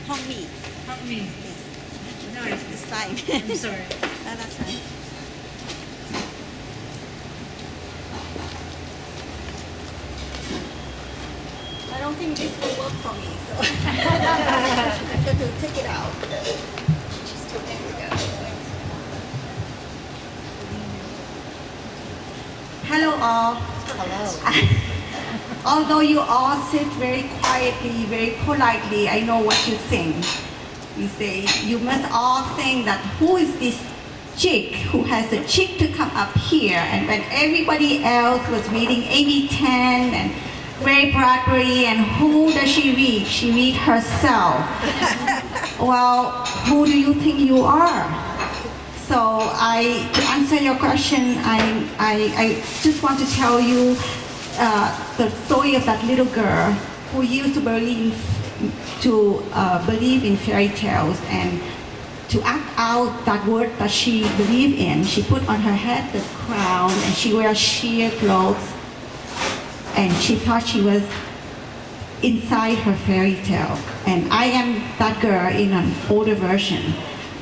Hong Mi. Help me. Yes. No, This side. I'm sorry. No, that's fine. I don't think this will work for me, so I'm going to take it out. Just to there we go. Hello all. Hello. Although you all sit very quietly, very politely, I know what you think. You say, you must all think that who is this chick who has the chick to come up here? And when everybody else was reading Amy Tan and Ray Bradbury, and who does she read? She read herself. Well, who do you think you are? So to answer your question, I just want to tell you the story of that little girl who used to believe in fairy tales, and to act out that word that she believed in, she put on her head the crown and she wears sheer clothes, and she thought she was inside her fairy tale. And I am that girl in an older version.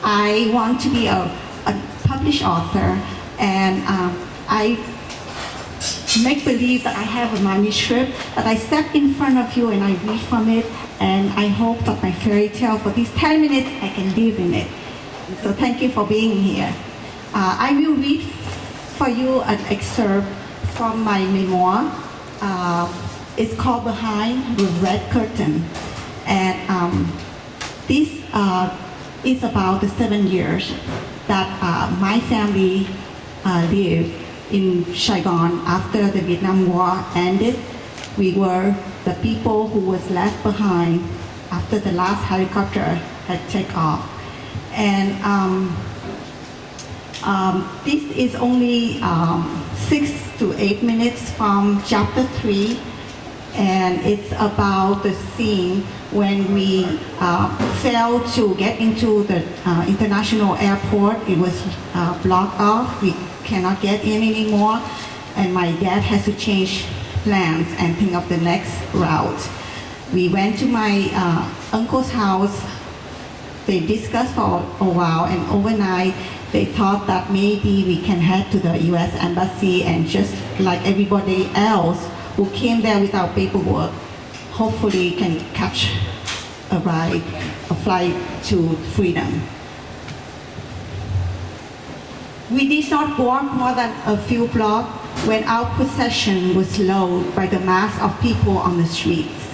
I want to be a published author, and I make believe that I have a manuscript, that I step in front of you and I read from it, and I hope that my fairy tale for these 10 minutes I can live in it. So thank you for being here. I will read for you an excerpt from my memoir. It's called Behind the Red Curtain, and this is about the 7 years that my family lived in Saigon after the Vietnam War ended. We were the people who was left behind after the last helicopter had taken off. And this is only 6 to 8 minutes from chapter 3, and it's about the scene when we failed to get into the international airport. It was blocked off. We cannot get in anymore, and my dad has to change plans and think of the next route. We went to my uncle's house. They discussed for a while, and overnight they thought that maybe we can head to the US Embassy, and just like everybody else who came there without paperwork, hopefully can catch a ride, a flight to freedom. We did not walk more than a few blocks when our procession was slowed by the mass of people on the streets.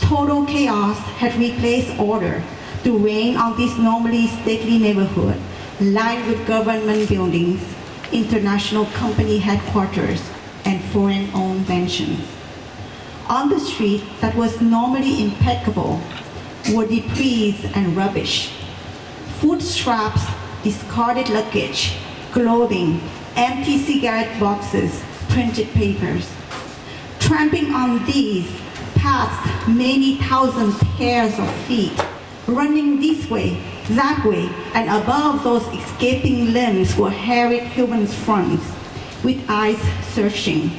Total chaos had replaced order to reign on this normally stately neighborhood, lined with government buildings, international company headquarters, and foreign-owned mansions. On the street that was normally impeccable were debris and rubbish, food scraps, discarded luggage, clothing, empty cigarette boxes, printed papers. Tramping on these passed many thousand pairs of feet, running this way, that way, and above those escaping limbs were harried human fronts, with eyes searching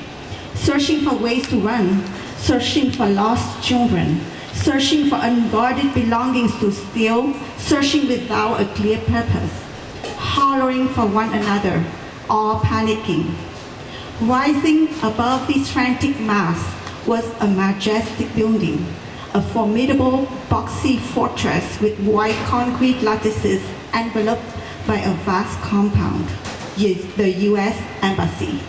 for ways to run, searching for lost children, searching for unguarded belongings to steal, searching without a clear purpose, hollering for one another, all panicking. Rising above this frantic mass was a majestic building, a formidable boxy fortress with white concrete lattices enveloped by a vast compound, the US Embassy.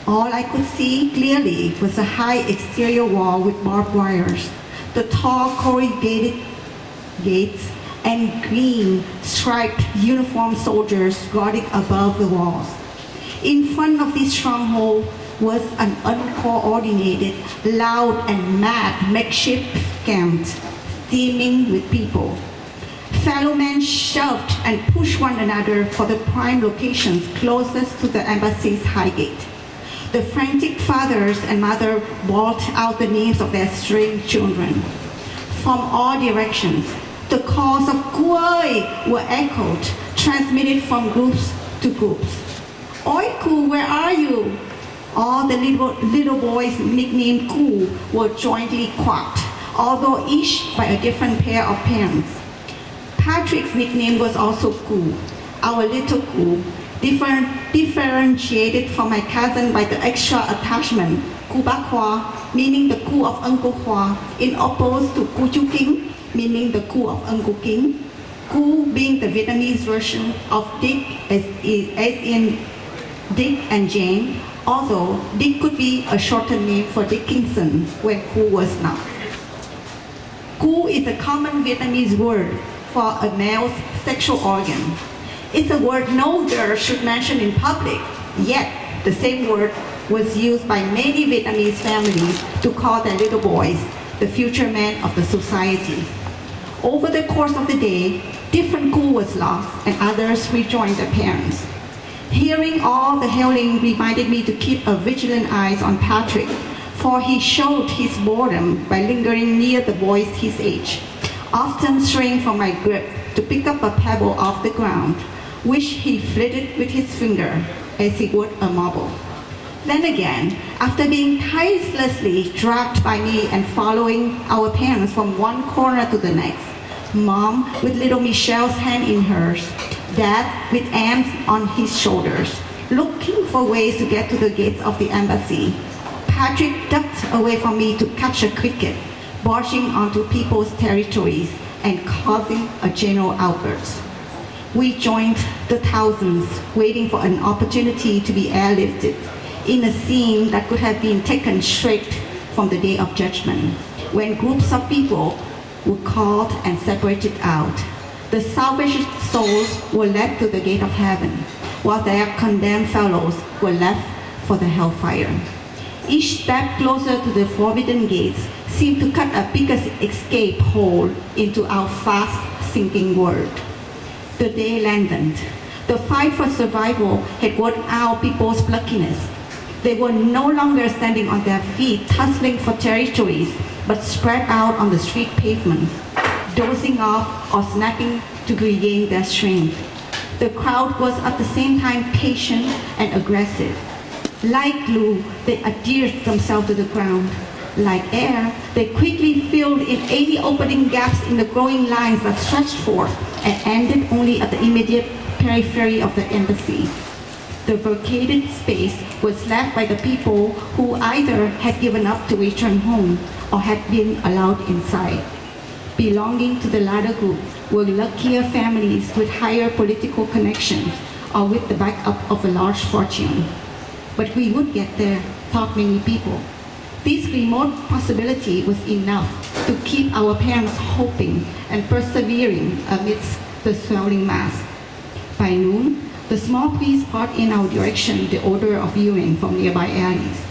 All I could see clearly was a high exterior wall with barbed wires, the tall corrugated gates, and green striped uniformed soldiers guarding above the walls. In front of this stronghold was an uncoordinated, loud and mad makeshift camp, steaming with people. Fellow men shoved and pushed one another for the prime locations closest to the embassy's high gate. The frantic fathers and mothers bawled out the names of their straying children. From all directions, the calls of "Kuoi" were echoed, transmitted from groups to groups. "Oi, Ku, where are you?" All the little boys nicknamed Ku were jointly quacked, although each by a different pair of parents. Patrick's nickname was also Gu, our little Gu, differentiated from my cousin by the extra attachment, Gu Bak Hua, meaning the Gu of Uncle Hua, in opposed to Gu Chu King, meaning the Gu of Uncle King. Gu being the Vietnamese version of Dick, as in Dick and Jane, although Dick could be a shortened name for Dickinson when Gu was not. Gu is a common Vietnamese word for a male's sexual organ. It's a word no girl should mention in public, yet the same word was used by many Vietnamese families to call their little boys the future men of the society. Over the course of the day, different Gu was lost and others rejoined their parents. Hearing all the hailing reminded me to keep a vigilant eye on Patrick, for he showed his boredom by lingering near the boys his age, often straying from my grip to pick up a pebble off the ground, which he flitted with his finger as he would a marble. Then again, after being tirelessly dragged by me and following our parents from one corner to the next, Mom with little Michelle's hand in hers, Dad with Anne's on his shoulders, looking for ways to get to the gates of the embassy, Patrick ducked away from me to catch a cricket, barging onto people's territories and causing a general outburst. We joined the thousands waiting for an opportunity to be airlifted in a scene that could have been taken straight from the Day of Judgment, when groups of people were called and separated out. The salvaged souls were led to the gate of heaven, while their condemned fellows were left for the hellfire. Each step closer to the forbidden gates seemed to cut a bigger escape hole into our fast sinking world. The day lengthened. The fight for survival had worn out people's pluckiness. They were no longer standing on their feet, tussling for territories, but spread out on the street pavements, dozing off or snapping to regain their strength. The crowd was at the same time patient and aggressive. Like glue, they adhered themselves to the ground. Like air, they quickly filled in any opening gaps in the growing lines that stretched forth and ended only at the immediate periphery of the embassy. The vacated space was left by the people who either had given up to return home or had been allowed inside. Belonging to the latter group were luckier families with higher political connections or with the backup of a large fortune. But we would get there, thought many people. This remote possibility was enough to keep our parents hoping and persevering amidst the swelling mass. By noon, the small breeze brought in our direction the odor of urine from nearby alleys.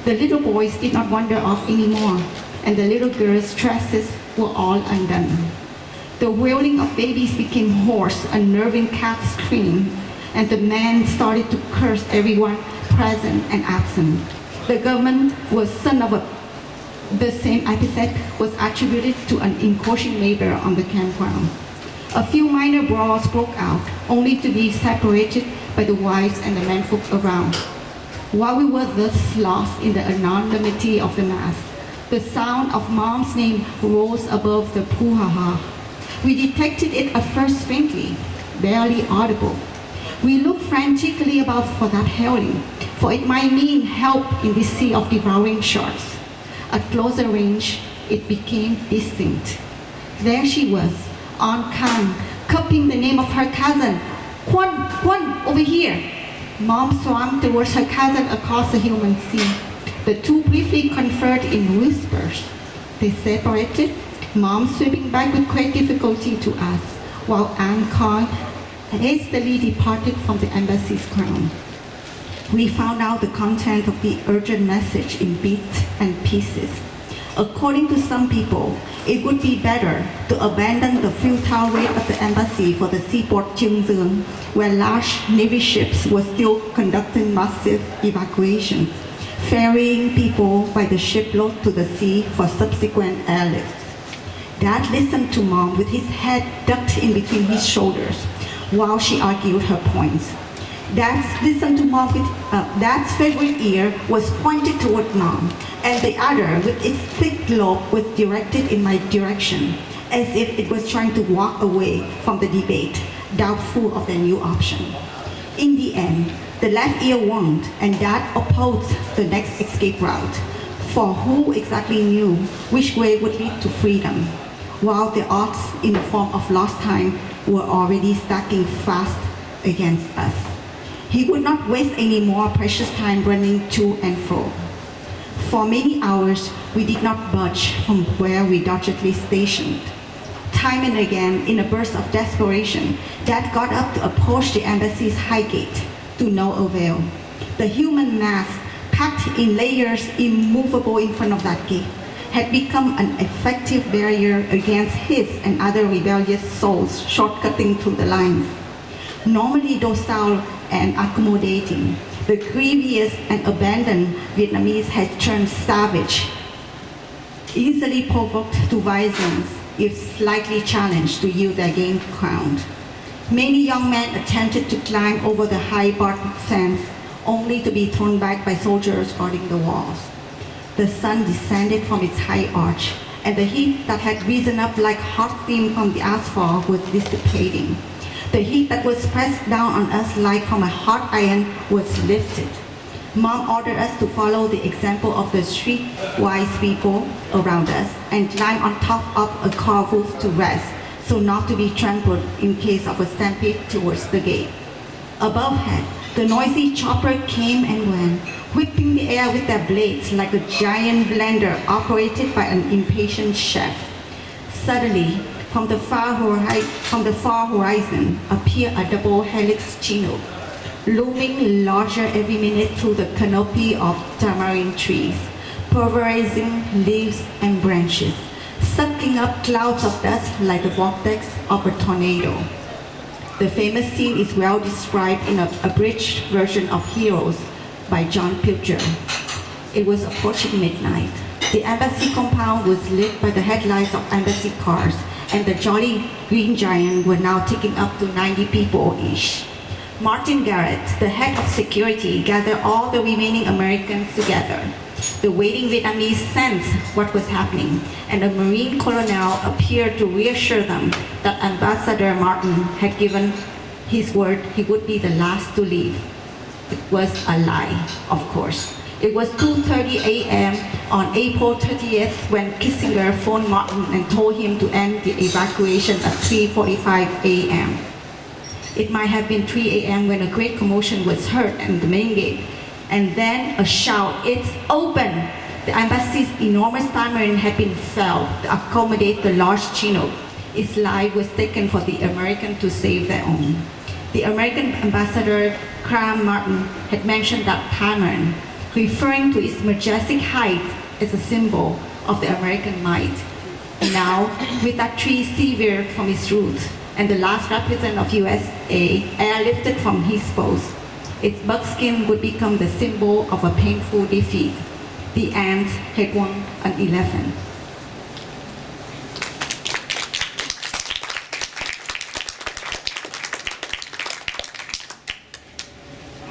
The little boys did not wander off anymore, and the little girls' dresses were all undone. The wailing of babies became hoarse, unnerving cat screams, and the men started to curse everyone present and absent. The government was son of a... The same epithet was attributed to an inquisitive neighbor on the campground. A few minor brawls broke out, only to be separated by the wives and the menfolk around. While we were thus lost in the anonymity of the mass, the sound of Mom's name rose above the brouhaha. We detected it at first faintly, barely audible. We looked frantically about for that hailing, for it might mean help in this sea of devouring sharks. At closer range, it became distinct. There she was, on Kang, cupping the name of her cousin. Kwan, over here. Mom swam towards her cousin across the human sea. The two briefly conferred in whispers. They separated, Mom sweeping back with great difficulty to us, while Aunt Kong hastily departed from the embassy's ground. We found out the content of the urgent message in bits and pieces. According to some people, it would be better to abandon the futile raid of the embassy for the seaport Cheongseong, where large Navy ships were still conducting massive evacuations, ferrying people by the shipload to the sea for subsequent airlifts. Dad listened to Mom with his head ducked in between his shoulders while she argued her points. Dad's favorite ear was pointed toward Mom, and the other, with its thick lobe, was directed in my direction, as if it was trying to walk away from the debate, doubtful of their new option. In the end, the left ear won, and Dad opposed the next escape route, for who exactly knew which way would lead to freedom, while the odds in the form of lost time were already stacking fast against us. He would not waste any more precious time running to and fro. For many hours, we did not budge from where we doggedly stationed. Time and again, in a burst of desperation, Dad got up to approach the embassy's high gate, to no avail. The human mass, packed in layers immovable in front of that gate, had become an effective barrier against his and other rebellious souls shortcutting through the lines. Normally docile and accommodating, the grievous and abandoned Vietnamese had turned savage, easily provoked to violence if slightly challenged to yield their game ground. Many young men attempted to climb over the high barbed fence, only to be thrown back by soldiers guarding the walls. The sun descended from its high arch, and the heat that had risen up like hot steam from the asphalt was dissipating. The heat that was pressed down on us like from a hot iron was lifted. Mom ordered us to follow the example of the streetwise people around us and climb on top of a car roof to rest, so not to be trampled in case of a stampede towards the gate. Above the noisy chopper came and went, whipping the air with their blades like a giant blender operated by an impatient chef. Suddenly, from the far horizon appeared a double helix Chinook, looming larger every minute through the canopy of tamarind trees, pulverizing leaves and branches, sucking up clouds of dust like the vortex of a tornado. The famous scene is well described in an abridged version of Heroes by John Pilger. It was approaching midnight. The embassy compound was lit by the headlights of embassy cars, and the Jolly Green Giant were now taking up to 90 people each. Martin Garrett, the head of security, gathered all the remaining Americans together. The waiting Vietnamese sensed what was happening, and a Marine colonel appeared to reassure them that Ambassador Martin had given his word he would be the last to leave. It was a lie, of course. It was 2:30 a.m. on April 30th when Kissinger phoned Martin and told him to end the evacuation at 3:45 a.m. It might have been 3 a.m. when a great commotion was heard at the main gate, and then a shout, "It's open!" The embassy's enormous tamarind had been felled to accommodate the large Chinook. Its life was taken for the Americans to save their own. The American ambassador, Graham Martin, had mentioned that tamarind, referring to its majestic height as a symbol of the American might. Now, with that tree severed from its roots and the last representative of USA airlifted from his post, its buckskin would become the symbol of a painful defeat. The ants had won an elephant.